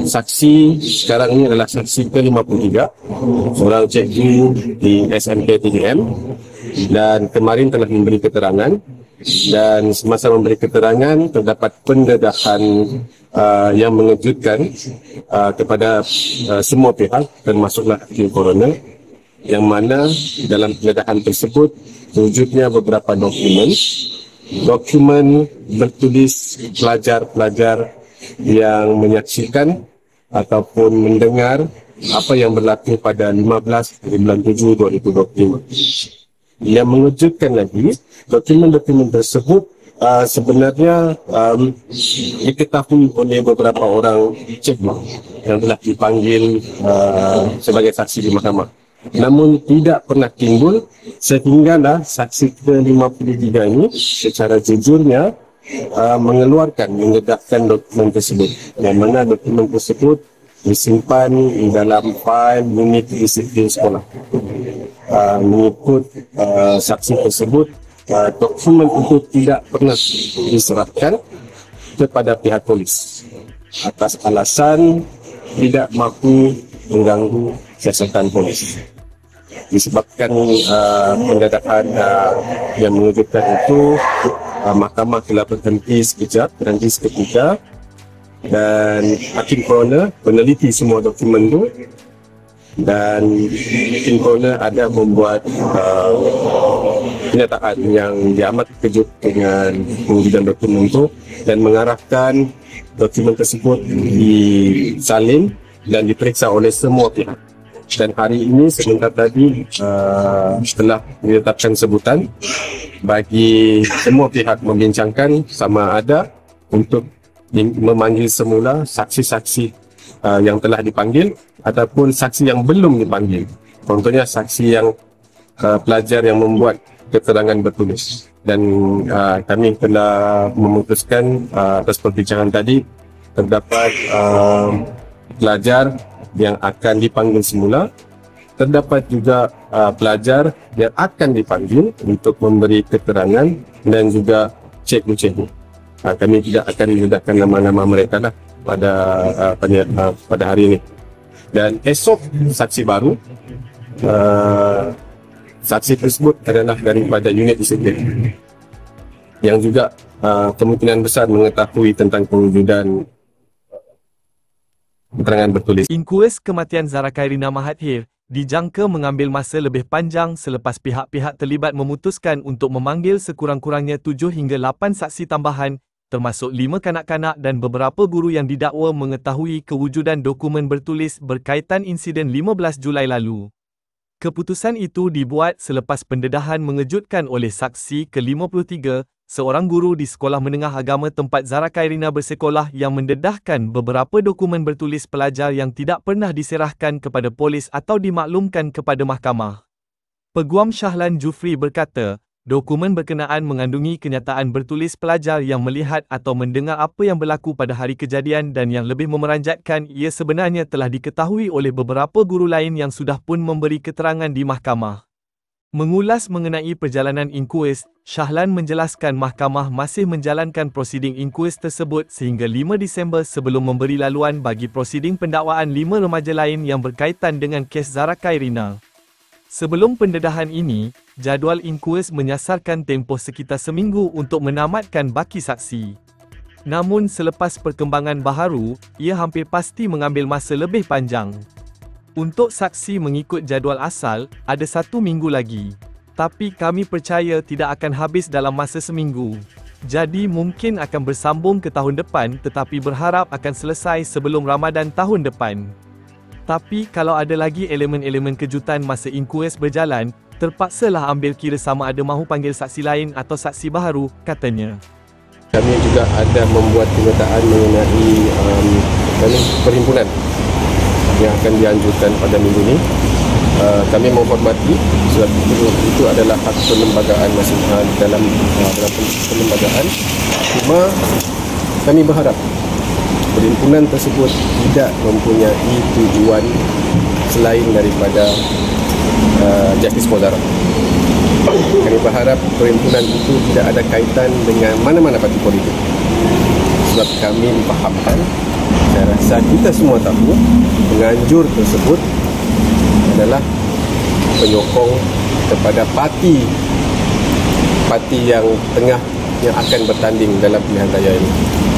Saksi sekarang ini adalah saksi ke-53, seorang cikgu di SMK 3M, dan kemarin telah memberi keterangan, dan semasa memberi keterangan terdapat pendedahan yang mengejutkan kepada semua pihak, termasuklah tim coroner, yang mana dalam pendedahan tersebut wujudnya beberapa dokumen bertulis pelajar-pelajar yang menyaksikan ataupun mendengar apa yang berlaku pada 15 bulan 7 2025. Yang mengejutkan lagi, dokumen-dokumen tersebut sebenarnya diketahui oleh beberapa orang cikgu yang telah dipanggil sebagai saksi di mahkamah. Namun tidak pernah timbul sehinggalah saksi ke-53 ini secara jujurnya mendedahkan dokumen tersebut, yang mana dokumen tersebut disimpan di dalam fail unit disiplin sekolah. Mengikut saksi tersebut, dokumen itu tidak pernah diserahkan kepada pihak polis atas alasan tidak mampu mengganggu siasatan polis. Disebabkan pendedahan yang mengejutkan itu, mahkamah telah berhenti seketika, dan hakim coroner meneliti semua dokumen itu, dan hakim coroner ada membuat kenyataan yang amat kejut dengan pengujian dokumen itu, dan mengarahkan dokumen tersebut disalin dan diperiksa oleh semua pihak. Dan hari ini sebentar tadi telah ditetapkan sebutan bagi semua pihak membincangkan sama ada untuk memanggil semula saksi-saksi yang telah dipanggil ataupun saksi yang belum dipanggil. Contohnya saksi yang pelajar yang membuat keterangan bertulis. Dan kami telah memutuskan atas perbincangan tadi terdapat pelajar yang akan dipanggil semula, terdapat juga pelajar yang akan dipanggil untuk memberi keterangan, dan juga cikgu-cikgu. Kami tidak akan mendedahkan nama-nama mereka lah pada hari ini. Dan esok saksi baru, saksi tersebut adalah daripada unit disiplin yang juga kemungkinan besar mengetahui tentang pewujudan keterangan bertulis. Inkues kematian Zahra Khairina Mahathir dijangka mengambil masa lebih panjang selepas pihak-pihak terlibat memutuskan untuk memanggil sekurang-kurangnya 7 hingga 8 saksi tambahan, termasuk 5 kanak-kanak dan beberapa guru yang didakwa mengetahui kewujudan dokumen bertulis berkaitan insiden 15 Julai lalu. Keputusan itu dibuat selepas pendedahan mengejutkan oleh saksi ke-53, seorang guru di Sekolah Menengah Agama tempat Zahra Khairina bersekolah, yang mendedahkan beberapa dokumen bertulis pelajar yang tidak pernah diserahkan kepada polis atau dimaklumkan kepada mahkamah. Peguam Shahlan Jufri berkata, dokumen berkenaan mengandungi kenyataan bertulis pelajar yang melihat atau mendengar apa yang berlaku pada hari kejadian, dan yang lebih memeranjatkan, ia sebenarnya telah diketahui oleh beberapa guru lain yang sudah pun memberi keterangan di mahkamah. Mengulas mengenai perjalanan inkuis, Shahlan menjelaskan mahkamah masih menjalankan prosiding inkuis tersebut sehingga 5 Disember sebelum memberi laluan bagi prosiding pendakwaan 5 remaja lain yang berkaitan dengan kes Zahra Khairina. Sebelum pendedahan ini, jadual inkuis menyasarkan tempoh sekitar seminggu untuk menamatkan baki saksi. Namun selepas perkembangan baharu, ia hampir pasti mengambil masa lebih panjang. Untuk saksi mengikut jadual asal, ada 1 minggu lagi. Tapi kami percaya tidak akan habis dalam masa seminggu. Jadi mungkin akan bersambung ke tahun depan, tetapi berharap akan selesai sebelum Ramadan tahun depan. Tapi kalau ada lagi elemen-elemen kejutan masa inkuis berjalan, terpaksalah ambil kira sama ada mahu panggil saksi lain atau saksi baharu, katanya. Kami juga ada membuat kenyataan mengenai perhimpunan yang akan dianjurkan pada minggu ini. Kami menghormati sebab itu adalah hak perlembagaan masing dalam perlembagaan. Cuma kami berharap perhimpunan tersebut tidak mempunyai tujuan selain daripada justice for Zahra. Kami berharap perhimpunan itu tidak ada kaitan dengan mana-mana parti politik. Sebab kami difahamkan, saya rasa Asal kita semua tahu, penganjur tersebut adalah penyokong kepada parti yang tengah yang akan bertanding dalam pilihan raya ini.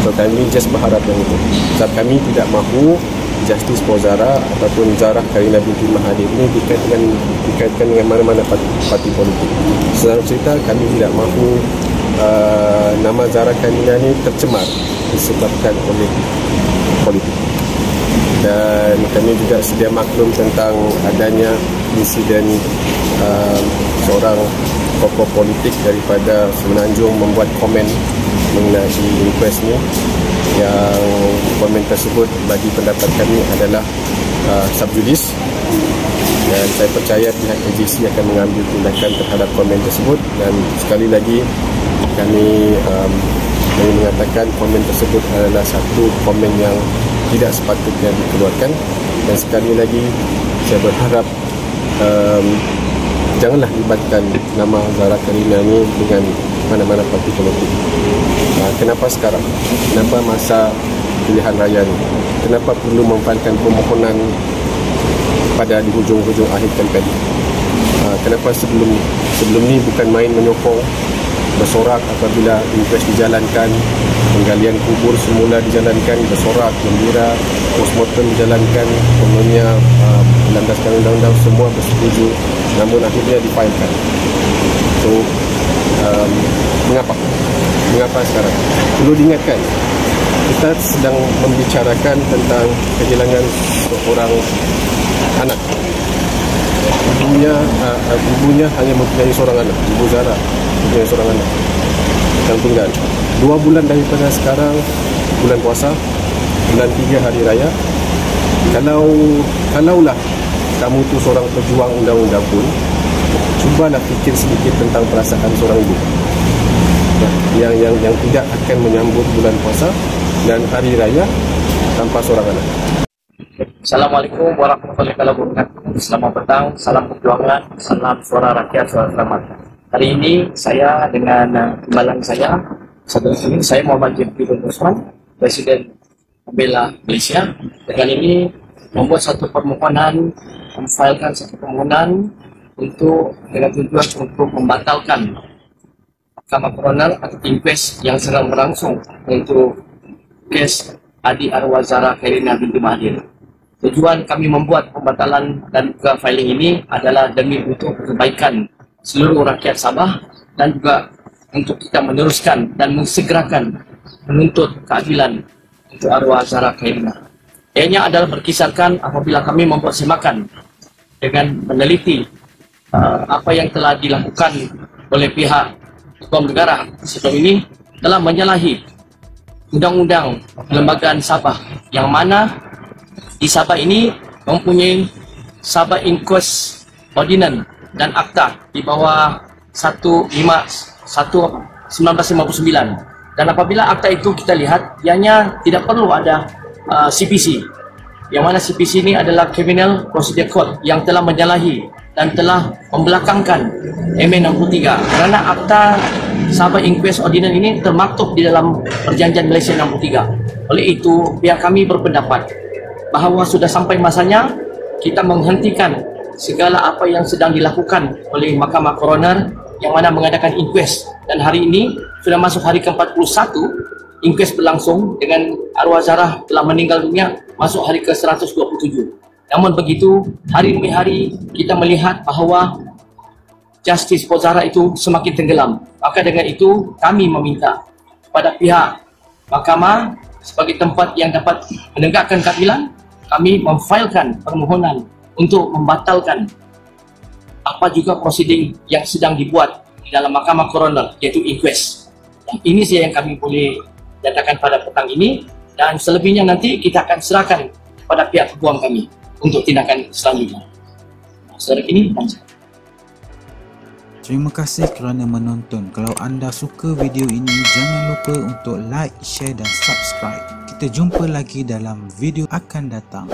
So kami just berharap yang itu. Sebab kami tidak mahu Justice Pozara ataupun Zarah Karina binti Mahathir ini dikaitkan dengan mana-mana parti politik. Senang cerita, kami tidak mahu nama Zarah Karina ini tercemar disebabkan oleh politik. Dan kami juga sedia maklum tentang adanya insiden seorang tokoh politik daripada Semenanjung membuat komen mengenai inquest ni, yang komen tersebut bagi pendapat kami adalah subjudice, dan saya percaya pihak AJC akan mengambil tindakan terhadap komen tersebut. Dan sekali lagi kami mengatakan komen tersebut adalah satu komen yang tidak sepatutnya dikeluarkan. Dan sekali lagi saya berharap janganlah libatkan nama Zarah Karina ni dengan mana-mana parti politik. Kenapa sekarang? Kenapa masa pilihan raya ni? Kenapa perlu memfailkan permohonan pada di hujung-hujung akhir kempen? Kenapa sebelum ni bukan main menyokong, bersorak apabila inquest dijalankan, penggalian kubur semula dijalankan, bersorak, gembira, postmortem dijalankan, semuanya berlandaskan undang-undang, semua bersetuju, namun akhirnya difailkan. So mengapa sekarang? Perlu diingatkan, kita sedang membicarakan tentang kehilangan seorang anak. Ibunya hanya mempunyai seorang anak, Ibu Zarah mempunyai seorang anak yang tunggal. 2 bulan daripada sekarang, bulan puasa, bulan 3 hari raya. Kalaulah kamu tu seorang pejuang undang-undang pun, cubalah fikir sedikit tentang perasaan seorang ibu yang tidak akan menyambut bulan puasa dan hari raya tanpa seorang anak. Assalamualaikum warahmatullahi wabarakatuh. Selamat petang, salam perjuangan, salam suara rakyat, suara selamat. Hari ini saya dengan timbalan saya, saya Muhammad Jeffrey Osman, Presiden Pembela Malaysia. Dengan ini membuat satu permohonan, memfailkan satu permohonan dengan tujuan untuk membatalkan Mahkamah Koroner atau inquest yang sedang berlangsung untuk kes adik arwah Zarah Karina binti Mahathir. Tujuan kami membuat pembatalan dan juga filing ini adalah demi untuk kebaikan seluruh rakyat Sabah dan juga untuk kita meneruskan dan mensegerakan menuntut keadilan untuk arwah Zarah Karina. Ianya adalah berkisarkan apabila kami membuat semakan dengan meneliti apa yang telah dilakukan oleh pihak hukum negara sebelum ini telah menyalahi undang-undang kelembagaan Sabah, yang mana di Sabah ini mempunyai Sabah Inquest Ordinance dan Akta di bawah 1959. Dan apabila akta itu kita lihat, ianya tidak perlu ada CPC, yang mana CPC ini adalah Criminal Procedure Code yang telah menyalahi dan telah membelakangkan MA 63, kerana akta Sabah Inquest Ordinance ini termaktub di dalam Perjanjian Malaysia 63. Oleh itu, pihak kami berpendapat bahawa sudah sampai masanya kita menghentikan segala apa yang sedang dilakukan oleh Mahkamah Koroner yang mana mengadakan inquest. Dan hari ini sudah masuk hari ke-41 inquest berlangsung dengan arwah Zarah telah meninggal dunia, masuk hari ke-127. Namun begitu, hari demi hari kita melihat bahawa Justice Pozara itu semakin tenggelam. Maka dengan itu kami meminta kepada pihak mahkamah sebagai tempat yang dapat menegakkan keadilan, kami memfailkan permohonan untuk membatalkan apa juga prosiding yang sedang dibuat di dalam Mahkamah Koroner, iaitu inquest. Ini saja yang kami boleh nyatakan pada petang ini, dan selebihnya nanti kita akan serahkan pada pihak peguam kami untuk tindakan selanjutnya. Saudara ini, terima kasih kerana menonton. Kalau anda suka video ini, jangan lupa untuk like, share dan subscribe. Kita jumpa lagi dalam video akan datang.